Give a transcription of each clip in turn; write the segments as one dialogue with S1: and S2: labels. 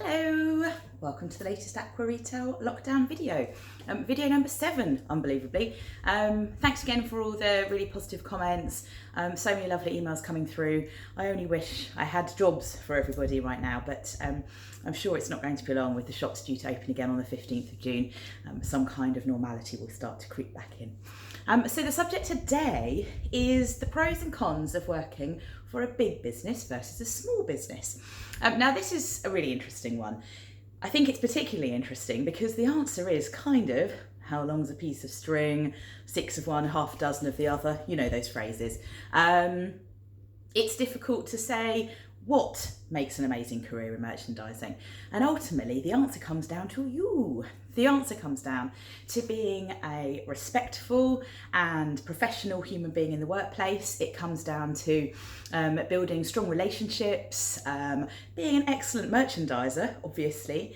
S1: Hello, welcome to the latest Aqua Retail lockdown video. Video number 7, unbelievably. Thanks again for all the really positive comments. So many lovely emails coming through. I only wish I had jobs for everybody right now, but I'm sure it's not going to be long with the shops due to open again on the 15th of June. Some kind of normality will start to creep back in. So the subject today is the pros and cons of working for a big business versus a small business. Now this is a really interesting one. I think it's particularly interesting because the answer is kind of how long's a piece of string, 6 of one, half a dozen of the other, you know those phrases. It's difficult to say what makes an amazing career in merchandising, and ultimately the answer comes down to you. The answer comes down to being a respectful and professional human being in the workplace. It comes down to building strong relationships, being an excellent merchandiser, obviously,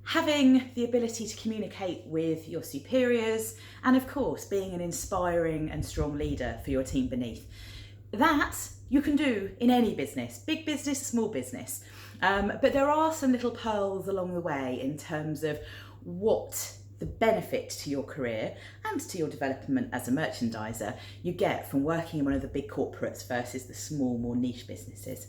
S1: having the ability to communicate with your superiors, and of course being an inspiring and strong leader for your team beneath. That you can do in any business, big business, small business. But there are some little pearls along the way in terms of what the benefit to your career and to your development as a merchandiser you get from working in one of the big corporates versus the small, more niche businesses.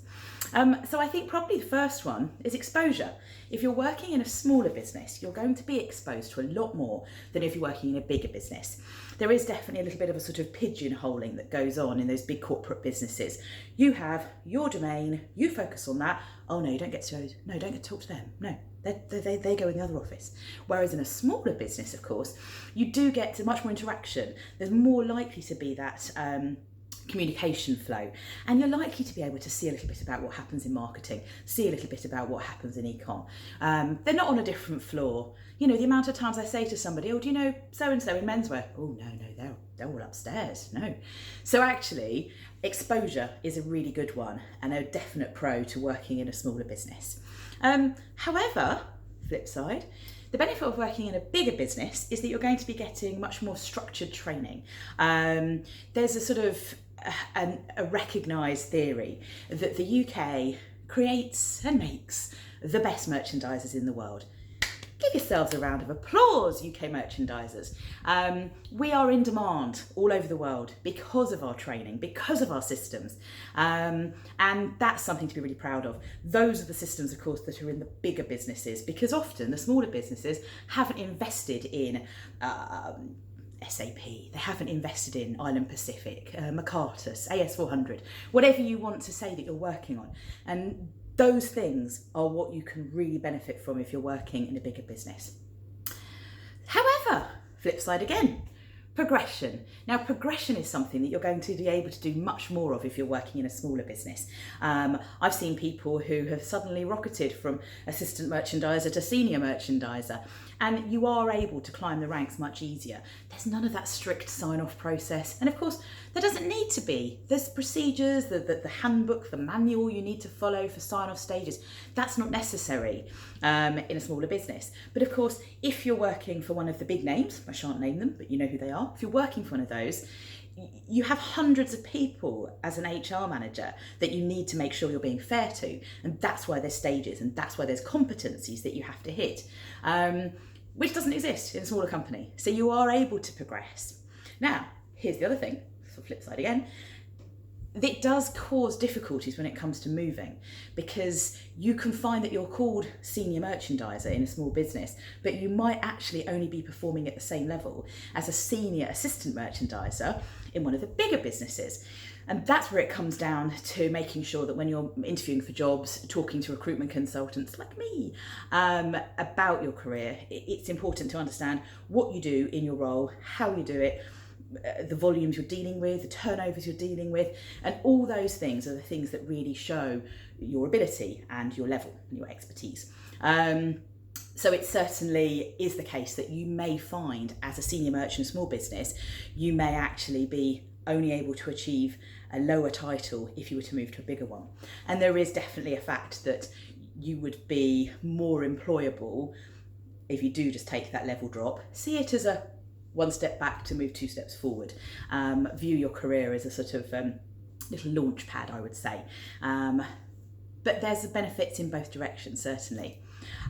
S1: So I think probably the first one is exposure. If you're working in a smaller business, you're going to be exposed to a lot more than if you're working in a bigger business. There is definitely a little bit of a sort of pigeonholing that goes on in those big corporate businesses. You have your domain, you focus on that. Oh no, you don't get to talk to them. No, they go in the other office. Whereas in a smaller business, of course, you do get to much more interaction. There's more likely to be that communication flow, and you're likely to be able to see a little bit about what happens in marketing, see a little bit about what happens in e-com. They're not on a different floor. You know, the amount of times I say to somebody, oh, do you know so-and-so in menswear? Oh, no, they're all upstairs. No. So actually, exposure is a really good one and a definite pro to working in a smaller business. However, flip side, the benefit of working in a bigger business is that you're going to be getting much more structured training. There's a sort of a recognised theory that the UK creates and makes the best merchandisers in the world. Give yourselves a round of applause, UK merchandisers. We are in demand all over the world because of our training, because of our systems, and that's something to be really proud of. Those are the systems, of course, that are in the bigger businesses, because often the smaller businesses haven't invested in SAP, they haven't invested in Island Pacific, Mercatus, AS400, whatever you want to say that you're working on. And those things are what you can really benefit from if you're working in a bigger business. However, flip side again, progression. Now, progression is something that you're going to be able to do much more of if you're working in a smaller business. I've seen people who have suddenly rocketed from assistant merchandiser to senior merchandiser, and you are able to climb the ranks much easier. There's none of that strict sign-off process, and of course there doesn't need to be. There's procedures, the handbook, the manual you need to follow for sign-off stages. That's not necessary in a smaller business. But of course, if you're working for one of the big names, I shan't name them, but you know who they are. If you're working for one of those, you have hundreds of people as an HR manager that you need to make sure you're being fair to, and that's why there's stages, and that's why there's competencies that you have to hit, which doesn't exist in a smaller company. So you are able to progress. Now, here's the other thing, so flip side again. It does cause difficulties when it comes to moving, because you can find that you're called senior merchandiser in a small business, but you might actually only be performing at the same level as a senior assistant merchandiser in one of the bigger businesses. And that's where it comes down to making sure that when you're interviewing for jobs, talking to recruitment consultants like me about your career, it's important to understand what you do in your role, how you do it, the volumes you're dealing with, the turnovers you're dealing with, and all those things are the things that really show your ability and your level and your expertise. So it certainly is the case that you may find as a senior merchant in a small business, you may actually be only able to achieve a lower title if you were to move to a bigger one. And there is definitely a fact that you would be more employable if you do just take that level drop. See it as a one step back to move 2 steps forward. View your career as a sort of little launch pad, I would say. but there's the benefits in both directions, certainly.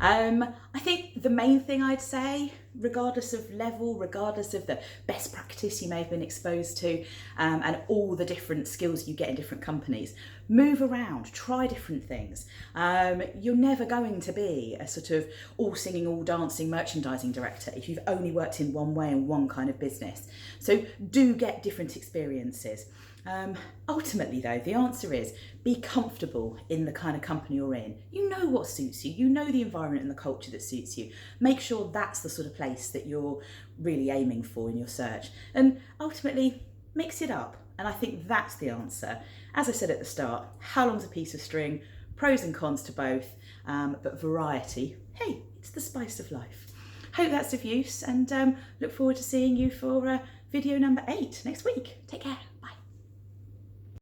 S1: I think the main thing I'd say, regardless of level, regardless of the best practice you may have been exposed to, and all the different skills you get in different companies, move around, try different things. You're never going to be a sort of all singing, all dancing merchandising director if you've only worked in one way in one kind of business. So do get different experiences. Ultimately though, the answer is be comfortable in the kind of company you're in. You know what suits you, you know the environment and the culture that suits you. Make sure that's the sort of place that you're really aiming for in your search, and ultimately mix it up. And I think that's the answer. As I said at the start, how long's a piece of string? Pros and cons to both, but variety, hey, it's the spice of life. Hope that's of use, and look forward to seeing you for video number 8 next week. Take care.